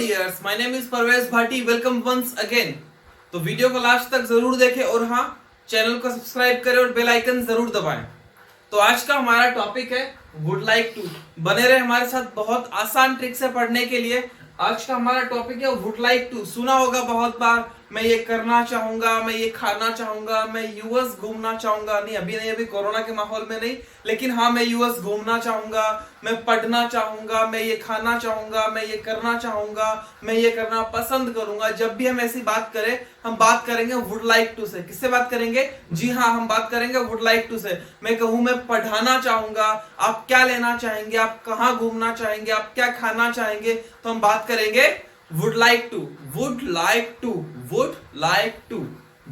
Dears, my name is Parvez Bhati. Welcome once again. तो video को last तक जरूर देखें और हाँ, चैनल को सब्सक्राइब करें और बेल आइकन जरूर दबाएं। तो आज का हमारा टॉपिक है वुड लाइक टू। बने रहे हमारे साथ बहुत आसान ट्रिक से पढ़ने के लिए। आज का हमारा टॉपिक है वुड लाइक टू। सुना होगा बहुत बार, मैं ये करना चाहूंगा, मैं ये खाना चाहूंगा, मैं यूएस घूमना चाहूंगा। नहीं, अभी नहीं, अभी कोरोना के माहौल में नहीं, लेकिन हाँ, मैं यूएस घूमना चाहूंगा, मैं पढ़ना चाहूंगा, मैं ये खाना चाहूंगा, मैं ये करना चाहूंगा, मैं ये करना पसंद करूंगा। जब भी हम ऐसी बात करें, हम बात करेंगे वुड लाइक टू से। किससे बात करेंगे? जी हाँ, हम बात करेंगे वुड लाइक टू से। मैं कहूं मैं पढ़ाना चाहूंगा, आप क्या लेना चाहेंगे, आप कहाँ घूमना चाहेंगे, आप क्या खाना चाहेंगे, तो हम बात करेंगे would like to. Would like to, would like to,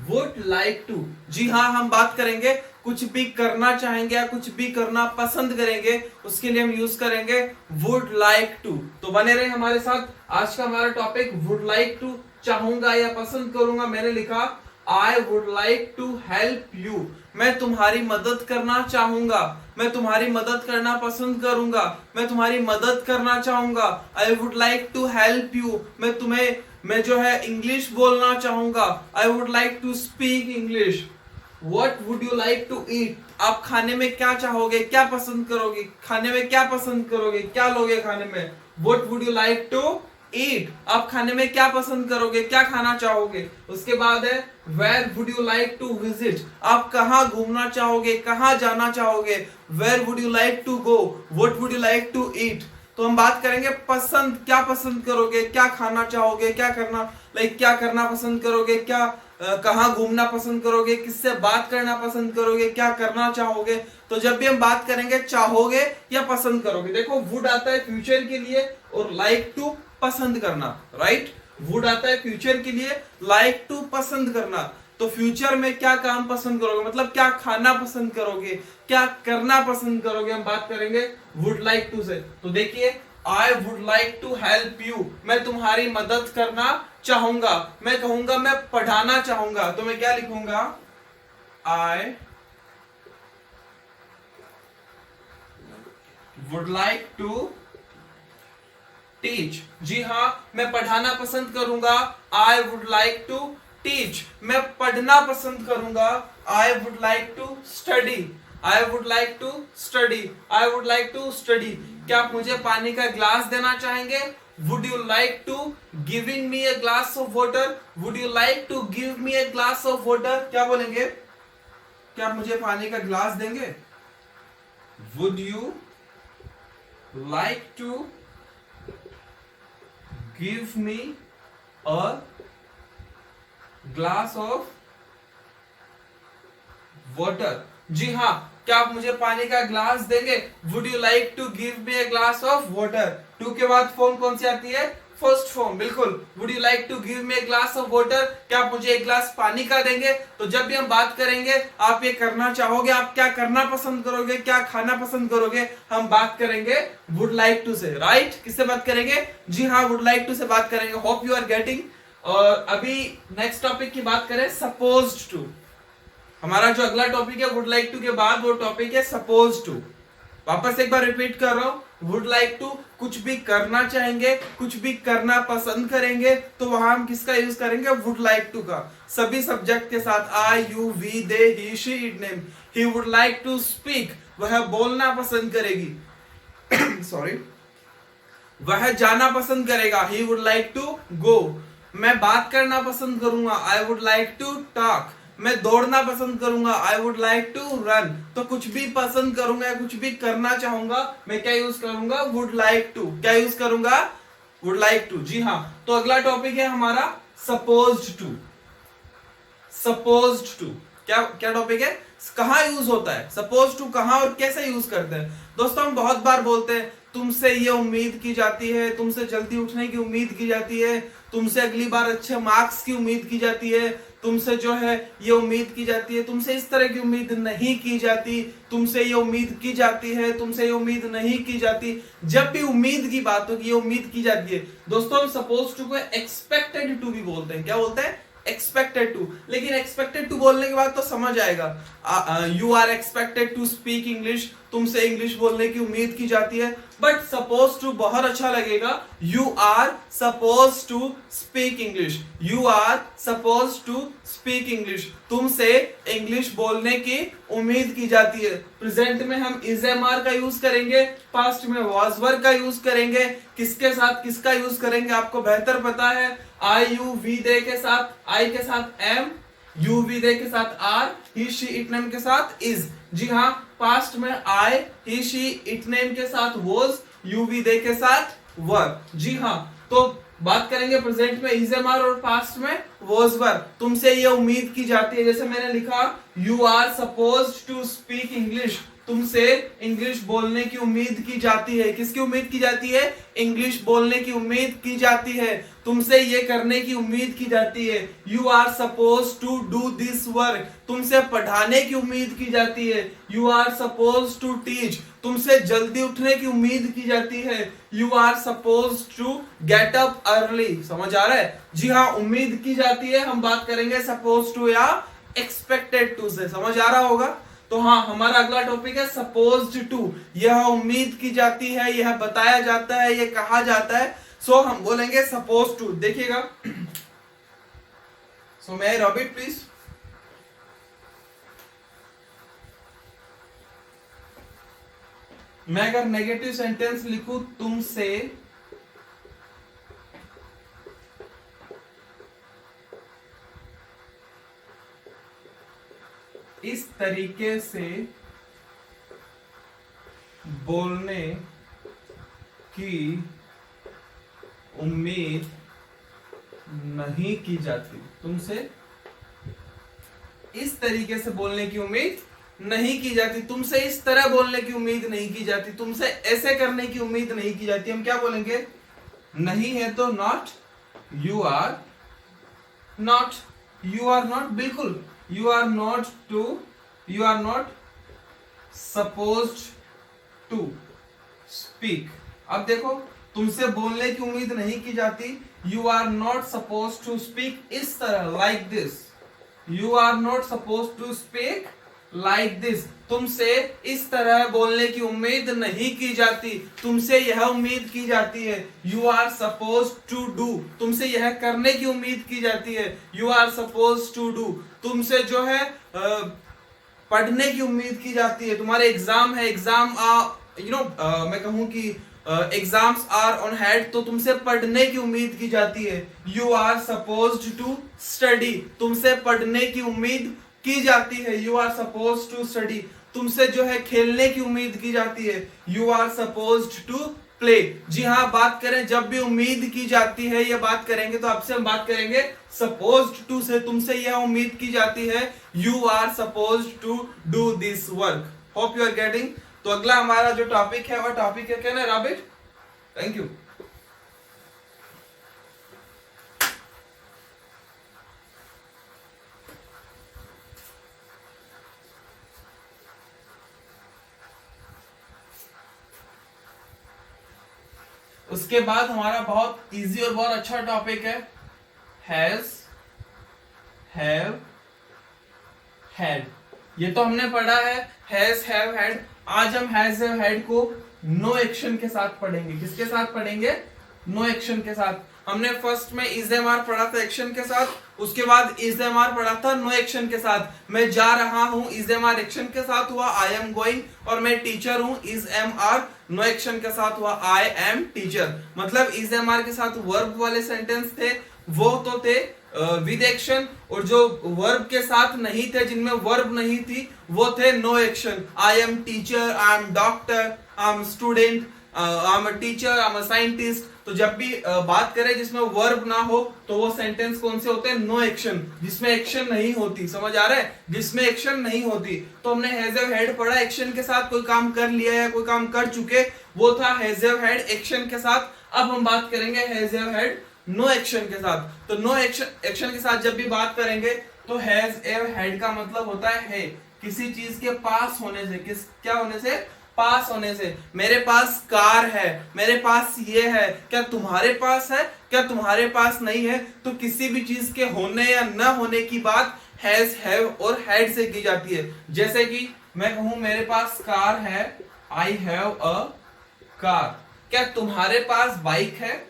would like to. जी हाँ, हम बात करेंगे कुछ भी करना चाहेंगे या कुछ भी करना पसंद करेंगे, उसके लिए हम यूज करेंगे वुड लाइक टू। तो बने रहे हमारे साथ। आज का हमारा टॉपिक वुड लाइक टू, चाहूंगा या पसंद करूंगा। मैंने लिखा I would like to help you. मैं तुम्हारी मदद करना चाहूंगा, मैं तुम्हारी मदद करना पसंद करूंगा, मैं तुम्हारी मदद करना चाहूंगा। I would like to help you. मैं जो है इंग्लिश बोलना चाहूंगा। I would like to speak English. What would you like to eat? आप खाने में क्या चाहोगे, क्या पसंद करोगे, खाने में क्या पसंद करोगे, क्या लोगे खाने में? What would you like to eat? आप खाने में क्या पसंद करोगे, क्या खाना चाहोगे? उसके बाद है Where would you like to visit? आप कहाँ घूमना चाहोगे, कहाँ जाना चाहोगे? Where would you like to go? What would you like to eat? तो हम बात करेंगे पसंद, क्या पसंद करोगे, क्या खाना चाहोगे, क्या करना, क्या करना पसंद करोगे, क्या कहाँ घूमना पसंद करोगे, किससे बात करना पसंद करोगे, क्या करना चाहोगे। तो जब भी हम बात करेंगे चाहोगे या पसंद करोगे, देखो वुड आता है फ्यूचर के लिए और लाइक टू पसंद करना, राइट। वुड आता है फ्यूचर के लिए, लाइक टू पसंद करना। तो फ्यूचर में क्या काम पसंद करोगे, मतलब क्या खाना पसंद करोगे, क्या करना पसंद करोगे, हम बात करेंगे वुड लाइक टू से। तो देखिए, I would like to help you. मैं तुम्हारी मदद करना चाहूंगा। मैं कहूंगा मैं पढ़ाना चाहूंगा, तो मैं क्या लिखूंगा? I would like to teach. जी हाँ, मैं पढ़ाना पसंद करूंगा। I would like to teach. मैं पढ़ना पसंद करूंगा। I would like to study. I would like to study. I would like to study. क्या आप मुझे पानी का ग्लास देना चाहेंगे? Would you like to giving me a glass of water? Would you like to give me a glass of water? क्या बोलेंगे? क्या आप मुझे पानी का ग्लास देंगे? Would you like to give me a glass of water? जी हाँ, क्या आप मुझे पानी का ग्लास देंगे? Would you like to give me a glass of water? To के बाद फॉर्म कौन सी आती है? फर्स्ट फॉर्म, बिल्कुल। Would you like to give me a glass of water? क्या आप मुझे एक ग्लास पानी का देंगे? तो जब भी हम बात करेंगे आप ये करना चाहोगे, आप क्या करना पसंद करोगे, क्या खाना पसंद करोगे, हम बात करेंगे वुड लाइक टू से, राइट। किससे बात करेंगे? जी हाँ, वुड लाइक टू से बात करेंगे। Hope you are getting. और अभी नेक्स्ट टॉपिक की बात करें, सपोज्ड टू। हमारा जो अगला टॉपिक है वुड लाइक टू के बाद, वो टॉपिक है सपोज टू। वापस एक बार रिपीट कर रहा हूं, वुड लाइक टू कुछ भी करना चाहेंगे, कुछ भी करना पसंद करेंगे, तो वहां हम किसका यूज करेंगे? वुड लाइक टू का। सभी सब्जेक्ट के साथ, I, you, we, they, he, she, it, name. He would like to speak, वह बोलना पसंद करेगी। सॉरी, वह जाना पसंद करेगा। He would like to go. मैं बात करना पसंद करूंगा। I would like to talk. मैं दौड़ना पसंद करूंगा। I would like to run. तो कुछ भी पसंद करूंगा या कुछ भी करना चाहूंगा, मैं क्या यूज करूंगा? Would like to. क्या यूज करूंगा? Would like to. जी हाँ, तो अगला टॉपिक है हमारा सपोज्ड टू। सपोज्ड टू क्या क्या टॉपिक है? कहाँ यूज होता है सपोज टू, कहाँ और कैसे यूज करते हैं? दोस्तों, हम बहुत बार बोलते हैं तुमसे ये उम्मीद की जाती है, तुमसे जल्दी उठने की उम्मीद की जाती है, तुमसे अगली बार अच्छे मार्क्स की उम्मीद की जाती है, तुमसे जो है ये उम्मीद की जाती है, तुमसे इस तरह की उम्मीद नहीं की जाती, तुमसे ये उम्मीद की जाती है, तुमसे ये उम्मीद नहीं की जाती। जब भी उम्मीद की बात होगी, ये उम्मीद की जाती है। दोस्तों, हम सपोज टू को एक्सपेक्टेड टू भी बोलते हैं। क्या बोलते हैं? Expected to. लेकिन एक्सपेक्टेड टू बोलने के बाद तो समझ आएगा, you are expected to speak English, तुमसे इंग्लिश बोलने की उम्मीद की जाती है। बट सपोज टू बहुत अच्छा लगेगा, you are suppose to speak English, you are suppose to speak English, तुमसे इंग्लिश बोलने की उम्मीद की जाती है। प्रेजेंट में हम इज एम आर का यूज करेंगे, पास्ट में वाज वर का यूज करेंगे। किसके साथ किसका यूज करेंगे आपको बेहतर पता है। आई यू वी दे के साथ, आई के साथ एम, यू वी दे के साथ are, he she it name के साथ इज। जी हाँ, पास्ट में I, he she it name के साथ वॉज, यू वी दे के साथ वर। जी हाँ, तो बात करेंगे प्रेजेंट में इज एम आर और पास्ट में वॉज वर। तुमसे ये उम्मीद की जाती है, जैसे मैंने लिखा you are suppose to speak English, तुमसे इंग्लिश बोलने की उम्मीद की जाती है। किसकी उम्मीद की जाती है? इंग्लिश बोलने की उम्मीद की जाती है। तुमसे ये करने की उम्मीद की जाती है, you are suppose to do this work, तुमसे पढ़ाने की उम्मीद की जाती है, you are suppose to teach, तुमसे जल्दी उठने की उम्मीद की जाती है, you are suppose to get up early. समझ आ रहा है? जी हाँ, उम्मीद की जाती है। हम बात करेंगे सपोज टू या एक्सपेक्टेड टू से। समझ आ रहा होगा? तो हाँ, हमारा अगला टॉपिक है सपोज्ड टू। यह उम्मीद की जाती है, यह बताया जाता है, यह कहा जाता है। सो हम बोलेंगे सपोज टू। देखिएगा, सो मैं रॉबिट प्लीज। मैं अगर नेगेटिव सेंटेंस लिखूं तुमसे इस तरीके से बोलने की उम्मीद नहीं की जाती, तुमसे इस तरीके से बोलने की उम्मीद नहीं की जाती, तुमसे इस तरह बोलने की उम्मीद नहीं की जाती, तुमसे ऐसे करने की उम्मीद नहीं की जाती। हम क्या बोलेंगे? नहीं है तो not, you are not, you are not, बिल्कुल you are not supposed to speak। अब देखो, तुमसे बोलने की उम्मीद नहीं की जाती, you are not supposed to speak इस तरह, like this, you are not supposed to speak like this, तुमसे इस तरह बोलने की उम्मीद नहीं की जाती, तुमसे यह उम्मीद की जाती है, you are supposed to do, तुमसे यह करने की उम्मीद की जाती है, you are supposed to do, तुमसे जो है पढ़ने की उम्मीद की जाती है। तुम्हारे एग्जाम है, एग्जाम मैं कहूं कि एग्जाम्स आर ऑन हेड, तो तुमसे पढ़ने की उम्मीद की जाती है, you are supposed to study, तुमसे पढ़ने की उम्मीद की जाती है, you are supposed to study, तुमसे जो है खेलने की उम्मीद की जाती है, you are supposed to play. जी हाँ, बात करें जब भी उम्मीद की जाती है, ये बात करेंगे तो आपसे हम बात करेंगे सपोज्ड टू से। तुमसे यह उम्मीद की जाती है, you are supposed to do this work. Hope you are getting. तो अगला हमारा जो टॉपिक है वह टॉपिक है क्या ना रॉबिट? Thank you. उसके बाद हमारा बहुत इजी और बहुत अच्छा टॉपिक है हैज, हैव, हैड। ये तो हमने पढ़ा है हैज, हैव, हैड। आज हम हैज, हैव, हैड को नो एक्शन के साथ पढ़ेंगे। किसके साथ पढ़ेंगे? नो एक्शन के साथ। हमने फर्स्ट में इज एम आर पढ़ा था एक्शन के साथ, उसके बाद इज एम आर पढ़ा था नो एक्शन के साथ। मैं जा रहा हूं, इज एम आर एक्शन के साथ हुआ आई एम गोइंग, और मैं टीचर हूं, is am are no action के साथ हुआ आई एम टीचर। मतलब इज एम आर के साथ वर्ब वाले सेंटेंस थे वो तो थे विद एक्शन, और जो वर्ब के साथ नहीं थे, जिनमें वर्ब नहीं थी, वो थे no action. I am teacher, I am doctor, I am student, I am a teacher, I am a scientist. तो जब भी बात करें जिसमें वर्ब ना हो तो वो सेंटेंस कौन से होते हैं? नो एक्शन, जिसमें एक्शन नहीं होती। समझ आ रहा है? जिसमें एक्शन नहीं होती। तो हमने हैज हैव हैड पढ़ा, एक्शन के साथ कोई काम कर लिया या कोई काम कर चुके, वो था हैज हैव हैड एक्शन के साथ। अब हम बात करेंगे has have had no action के साथ। तो नो एक्शन के साथ जब भी बात करेंगे तो हैज हैव हैड का मतलब होता है किसी चीज के पास होने से। क्या होने से? पास होने से। मेरे पास कार है, मेरे पास ये है, क्या तुम्हारे पास है, क्या तुम्हारे पास नहीं है। तो किसी भी चीज के होने या न होने की बात हैज, हैव और हैड से की जाती है। जैसे कि मैं कहूं मेरे पास कार है, आई हैव अ कार। क्या तुम्हारे पास बाइक है,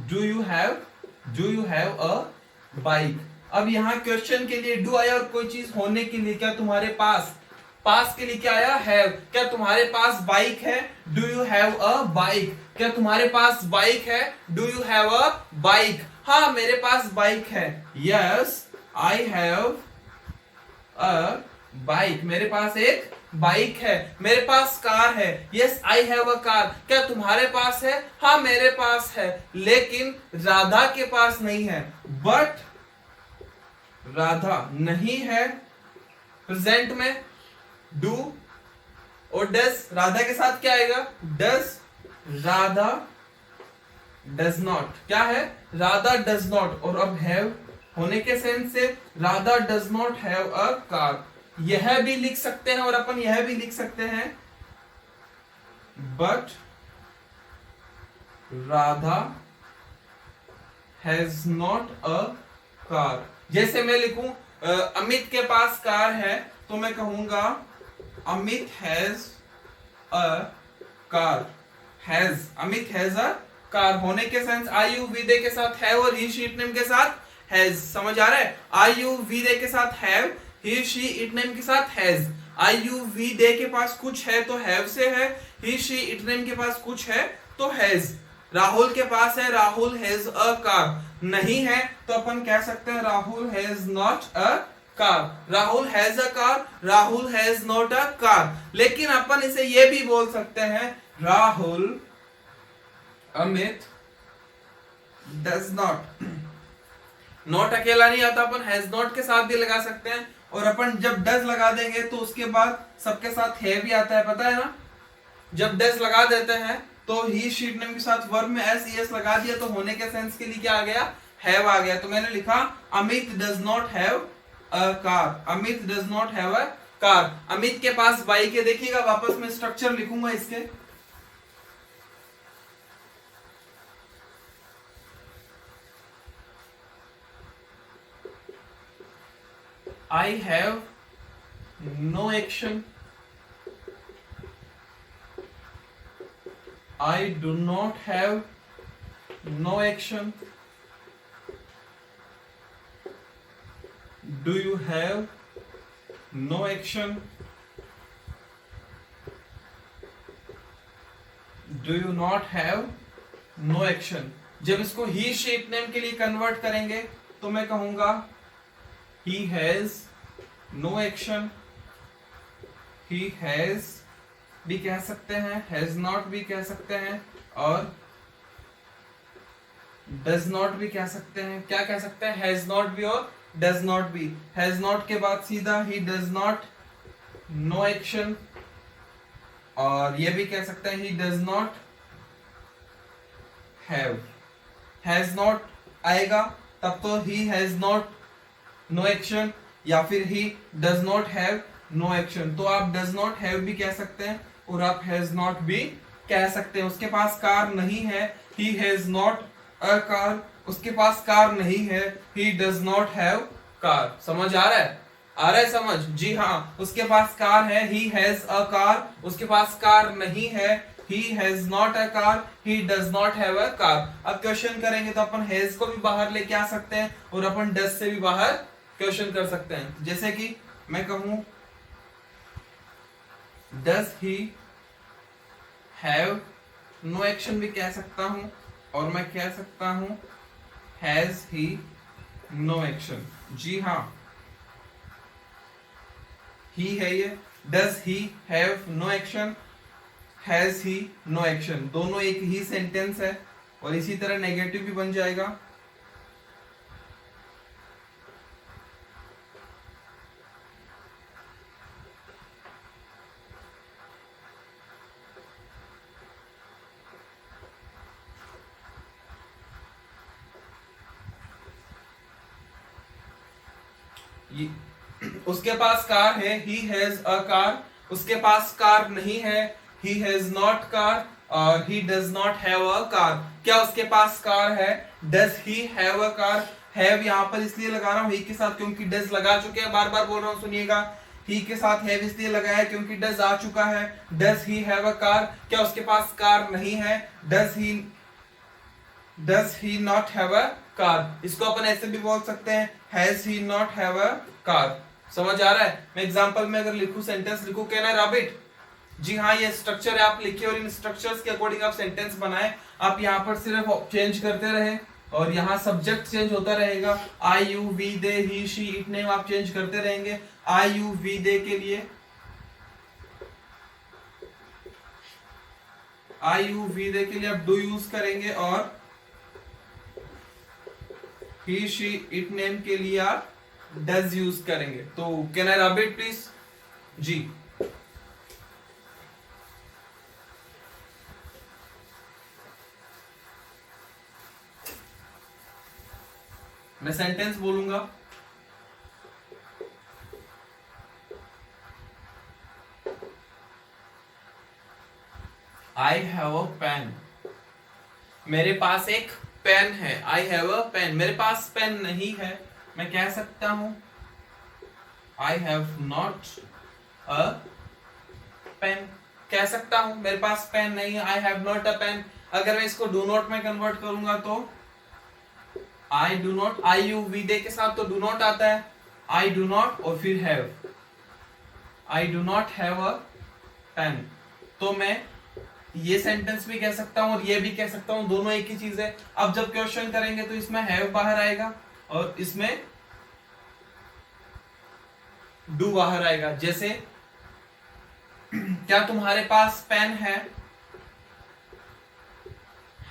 do you have a bike. अब यहाँ क्वेश्चन के लिए डू आया और कोई चीज होने के लिए क्या तुम्हारे पास, पास के लिए क्या आया हैव। क्या तुम्हारे पास बाइक है, do you have a bike. क्या तुम्हारे पास बाइक है, do you have a bike. हाँ मेरे पास बाइक है, yes I have a bike. मेरे पास एक बाइक है। मेरे पास कार है, yes I have a car. क्या तुम्हारे पास है, हाँ मेरे पास है, लेकिन राधा के पास नहीं है। बट राधा नहीं है। प्रेजेंट में डू और डज, राधा के साथ क्या आएगा, डज। राधा डज नॉट, क्या है, राधा डज नॉट। और अब हैव होने के सेंस से Radha does not have a car. यह भी लिख सकते हैं और अपन यह भी लिख सकते हैं, but Radha has not a car. जैसे मैं लिखूं अमित के पास कार है, तो मैं कहूंगा Amit has a car. Has, Amit has a car होने के sense I you we they के साथ हैव और ही शी इट नेम के साथ हैज। समझ आ रहा है, आई यू वी दे के साथ have, he she it name के साथ has. I you we they के पास कुछ है तो हैव से है, ही शी इट नेम के पास कुछ है तो हैज। राहुल के पास है, राहुल हैज अ कार। नहीं है तो अपन कह सकते हैं Rahul has not a car. Rahul has a car, Rahul has not a car. लेकिन अपन इसे ये भी बोल सकते हैं Rahul Amit does not. Not अकेला नहीं आता, अपन हैज नॉट के साथ भी लगा सकते हैं। और अपन जब डज लगा देंगे तो उसके बाद सबके साथ है भी आता है, पता है ना। जब डज लगा देते हैं तो ही शीट नेम के साथ वर्ब में एस ई एस लगा दिया तो होने के सेंस के लिए क्या आ गया, हैव आ गया। तो मैंने लिखा Amit does not have a car. Amit does not have a car. Amit के पास बाइक है। देखिएगा वापस मैं स्ट्रक्चर लिखूंगा इसके। I have no action. I do not have no action. Do you have no action? Do you not have no action? जब इसको he shape name के लिए कन्वर्ट करेंगे तो मैं कहूंगा he has no action. He has भी कह सकते हैं, has not भी कह सकते हैं और does not भी कह सकते हैं। क्या कह सकते हैं, has not भी और does not भी। has not के बाद सीधा he does not no action, और ये भी कह सकते हैं he does not have। has not आएगा तब तो he has not no action या फिर he does not have no action। तो आप does not have भी कह सकते हैं और आप has not भी कह सकते हैं। उसके पास कार नहीं है, he has not a car। उसके पास कार नहीं है, he does not have car। समझ आ रहा है, आ रहा है समझ? जी हाँ, उसके पास कार है, he has a car। उसके पास कार नहीं है, he has not a car, he does not have a car। अब क्वेश्चन करेंगे तो अपन has को भी बाहर लेके आ सकते हैं और अपन does से भी बाहर क्वेश्चन कर सकते हैं। जैसे कि मैं कहूं does he have no action भी कह सकता हूं और मैं कह सकता हूं has he no action। जी हाँ, he है ये। does he have no action, has he no action, दोनों एक ही सेंटेंस है और इसी तरह नेगेटिव भी बन जाएगा। उसके पास कार है, ही हैज अ कार। उसके पास कार नहीं है, ही हैज नॉट कार। और he does not have a car. क्या उसके पास कार है? Does he have a car. Have यहां पर इसलिए लगा रहा हूं ही के साथ क्योंकि डज लगा चुके हैं, बार बार बोल रहा हूं सुनिएगा। ही के साथ हैव इसलिए लगाया है क्योंकि डज आ चुका है। Does he have a car. क्या उसके पास कार नहीं है? Does he not have a car. इसको अपन ऐसे भी बोल सकते हैं, has he not have a car. समझ आ रहा है? मैं एग्जांपल में अगर लिखूं, सेंटेंस लिखूं, कैन आई रैबिट। जी हाँ, ये स्ट्रक्चर है, आप लिखिए और इन स्ट्रक्चर्स के अकॉर्डिंग आप सेंटेंस बनाएं। आप यहाँ पर सिर्फ चेंज करते रहे और यहाँ सब्जेक्ट चेंज होता रहेगा। I you we they he she it name आप चेंज करते रहेंगे। आई यू वी दे के लिए आई यू वी दे के लिए आप डू यूज करेंगे और ही शी इट नेम के लिए आप डज यूज करेंगे। तो can I rub it please? जी, मैं सेंटेंस बोलूंगा। I have a pen. मेरे पास एक पेन है। I have a pen. मेरे पास पेन नहीं है, मैं कह सकता हूं I have not a pen. कह सकता हूं मेरे पास पेन नहीं है, I have not a pen. अगर मैं इसको डू नॉट में कन्वर्ट करूंगा तो I do not, I you we they के साथ तो डू नॉट आता है। आई डू नॉट और फिर have, I do not have a pen. तो मैं ये सेंटेंस भी कह सकता हूं और ये भी कह सकता हूं, दोनों एक ही चीज है। अब जब क्वेश्चन करेंगे तो इसमें हैव बाहर आएगा और इसमें डू बाहर आएगा। जैसे क्या तुम्हारे पास पेन है?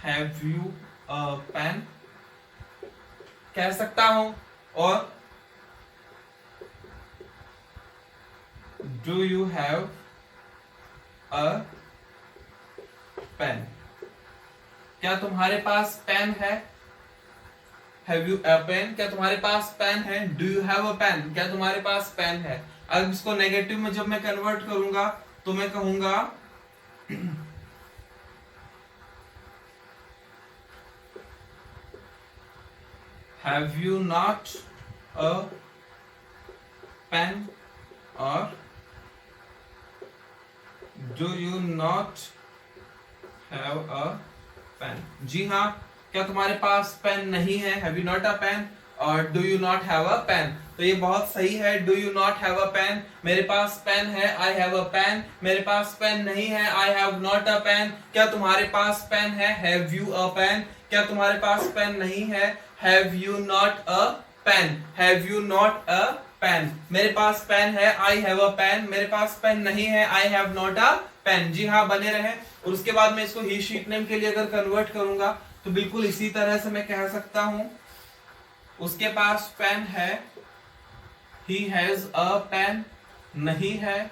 हैव यू अ पेन कह सकता हूं और do you have a pen. क्या तुम्हारे पास पेन है? Have you a pen. क्या तुम्हारे पास पेन है? Do you have a pen. क्या तुम्हारे पास पेन है? अब इसको नेगेटिव में जब मैं कन्वर्ट करूंगा तो मैं कहूंगा have you not a pen और do you not have a pen. जी हाँ, क्या तुम्हारे पास पेन नहीं है? Have you not a pen और do you not have a pen. तो ये बहुत सही है। Do you not have a pen, मेरे पास पेन है, आई हैव अ पेन। मेरे पास पेन नहीं है, I have not a pen. क्या तुम्हारे पास पेन है? Have you a pen. क्या तुम्हारे पास पेन नहीं है? Have you not a pen. Have you not a pen. मेरे पास पेन है, आई हैव अ पेन। मेरे पास पेन नहीं है, I have not a pen. जी हाँ, बने रहे। और उसके बाद मैं इसको ही शीट नेम के लिए अगर कन्वर्ट करूंगा तो बिल्कुल इसी तरह से मैं कह सकता हूं उसके पास पेन है, ही हैज अ पेन नहीं है,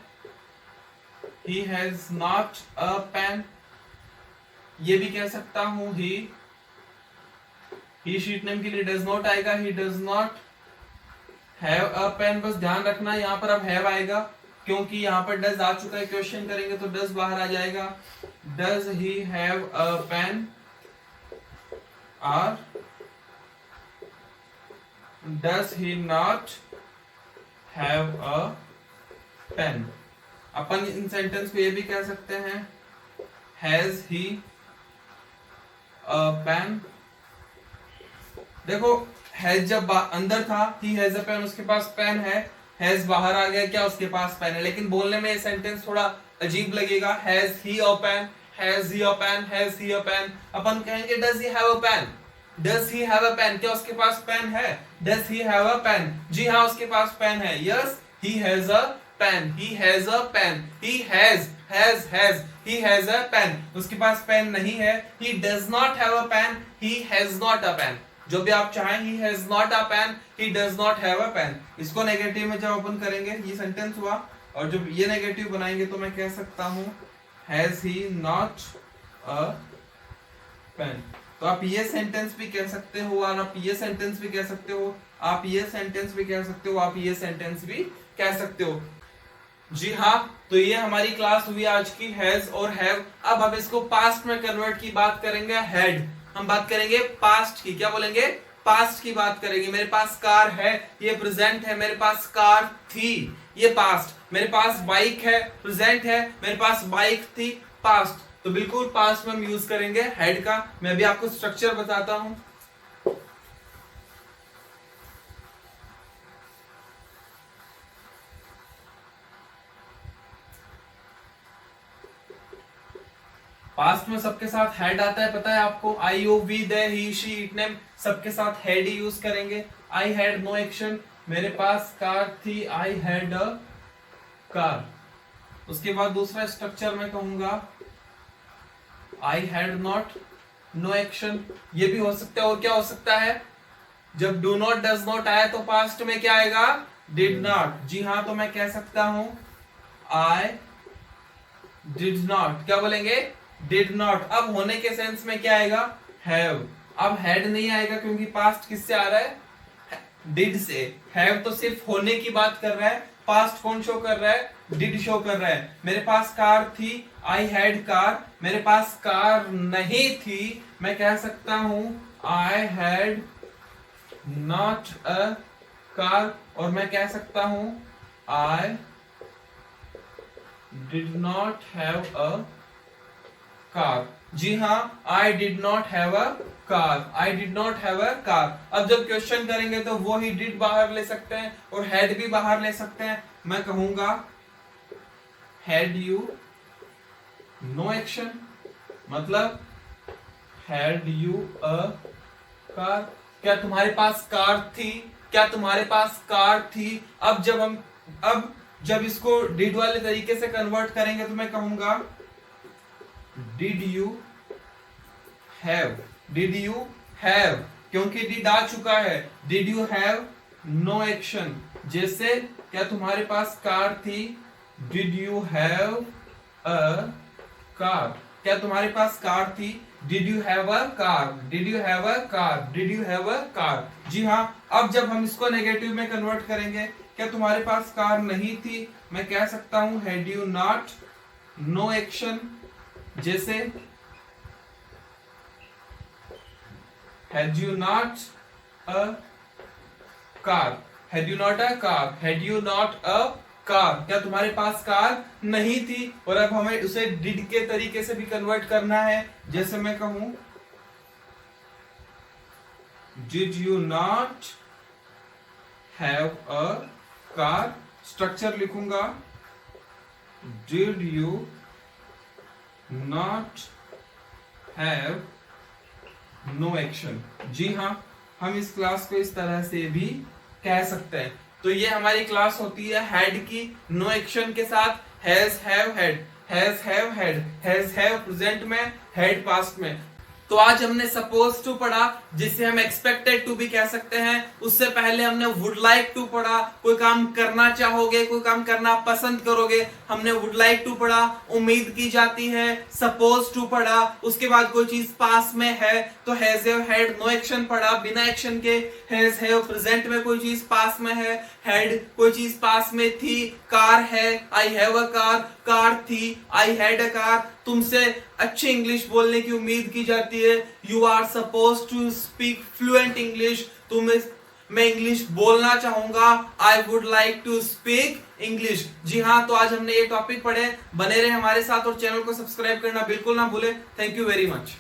he has not a pen. ये भी कह सकता हूं ही शीट नेम के लिए डज नॉट आएगा, he does not have a pen. बस ध्यान रखना यहां पर अब हैव आएगा क्योंकि यहां पर डज आ चुका है। क्वेश्चन करेंगे तो डज बाहर आ जाएगा। Does he have a pen और does he not have a pen. अपन इन सेंटेंस को ये भी कह सकते हैं हैज ही अ पेन। देखो हैज जब अंदर था, ही हैज अ पेन, उसके पास पेन है, हैज बाहर आ गया, क्या उसके पास पेन है। लेकिन बोलने में ये सेंटेंस थोड़ा अजीब लगेगा। Has he a pen, has he a pen, has he a pen. अपन कहेंगे does he have a pen. Does he have a pen, क्या उसके पास पेन है? Does he have a pen. जी हाँ, उसके पास पेन है। Yes, he has a pen, he has a pen, he has he has a pen. उसके पास पेन नहीं है, he does not have a pen, he has not a pen. जो भी आप चाहें, he has not a pen, he does not have a pen. इसको negative में जब अपन करेंगे, ये सेंटेंस हुआ, और जब ये नेगेटिव बनाएंगे तो मैं कह सकता हूं has he not a pen. तो आप ये सेंटेंस भी कह सकते हो और आप ये सेंटेंस भी कह सकते हो। आप ये सेंटेंस भी कह सकते हो, आप ये सेंटेंस भी कह सकते हो। जी हाँ, तो ये हमारी क्लास हुई आज की हैज और हैव। अब हम इसको पास्ट में कन्वर्ट की बात करेंगे, हैड। हम बात करेंगे पास्ट की, क्या बोलेंगे, पास्ट की बात करेंगे। मेरे पास कार है, ये प्रेजेंट है। मेरे पास कार थी, ये पास्ट। मेरे पास बाइक है, प्रेजेंट है। मेरे पास बाइक थी, पास्ट। तो बिल्कुल पास्ट में हम यूज करेंगे हैड का। मैं भी आपको स्ट्रक्चर बताता हूं। पास्ट में सबके साथ हैड आता है, पता है आपको। I, oh, we, they, he, she, it, name, सबके साथ हैड ही यूज करेंगे। आई हैड नो एक्शन, मेरे पास कार थी, आई हैड अ कार। उसके बाद दूसरा स्ट्रक्चर मैं कहूंगा आई हैड नॉट नो एक्शन। ये भी हो सकता है। और क्या हो सकता है, जब डू नॉट डज नॉट आया तो पास्ट में क्या आएगा, डिड नॉट। जी हाँ, तो मैं कह सकता हूं आई डिड नॉट, क्या बोलेंगे, डिड नॉट। अब होने के सेंस में क्या आएगा, हैव। अब हैड नहीं आएगा क्योंकि पास्ट किससे आ रहा है, डिड से। हैव तो सिर्फ होने की बात कर रहा है, पास्ट कौन शो कर रहा है, डिड शो कर रहा है। मेरे पास कार थी, आई हैड कार। मेरे पास कार नहीं थी, मैं कह सकता हूं I had not a car. और मैं कह सकता हूं I did not have a car. जी हाँ, I did not have a car, I did not have a car. अब जब क्वेश्चन करेंगे तो वो ही डिड बाहर ले सकते हैं और हैड भी बाहर ले सकते हैं। मैं कहूंगा हैड यू नो एक्शन, मतलब हैड यू अ कार। क्या तुम्हारे पास कार थी, क्या तुम्हारे पास कार थी। अब जब इसको डिड वाले तरीके से कन्वर्ट करेंगे तो मैं कहूंगा did you have, did you have, क्योंकि डिड आ चुका है। Did you have no action, जैसे क्या तुम्हारे पास कार थी, did you have a car. क्या तुम्हारे पास कार थी, did you have a car, did you have a car, did you have a car. जी हाँ, अब जब हम इसको नेगेटिव में कन्वर्ट करेंगे, क्या तुम्हारे पास कार नहीं थी, मैं कह सकता हूं had you not no action, जैसे had you not a car, had you not a car, had you not a car. क्या तुम्हारे पास कार नहीं थी। और अब हमें उसे डिड के तरीके से भी कन्वर्ट करना है, जैसे मैं कहूं did you not have a car. Structure लिखूंगा did you not have no action. जी हाँ, हम इस क्लास को इस तरह से भी कह सकते हैं। तो ये हमारी क्लास होती है हैड की, नो एक्शन के साथ। Has have had, has have had, has have present में, हैड पास्ट में। तो आज हमने सपोज टू पढ़ा, जिसे हम एक्सपेक्टेड टू भी कह सकते हैं। उससे पहले हमने वुड लाइक टू पढ़ा, कोई काम करना चाहोगे, कोई काम करना पसंद करोगे, हमने वुड लाइक टू पढ़ा। उम्मीद की जाती है, सपोज टू पढ़ा। उसके बाद कोई चीज पास में है तो has have had no action पढ़ा, बिना एक्शन के। हैज हैव प्रेजेंट में कोई चीज पास में है, हैड कोई चीज पास में थी, कार है, I have a car, car थी, आई हैड अ कार। तुमसे अच्छी इंग्लिश बोलने की उम्मीद की जाती है। You are suppose to speak fluent English. मैं इंग्लिश बोलना चाहूंगा, I would like to speak English. जी हाँ, तो आज हमने ये टॉपिक पढ़े। बने रहे हमारे साथ और चैनल को सब्सक्राइब करना बिल्कुल ना भूले। Thank you very much.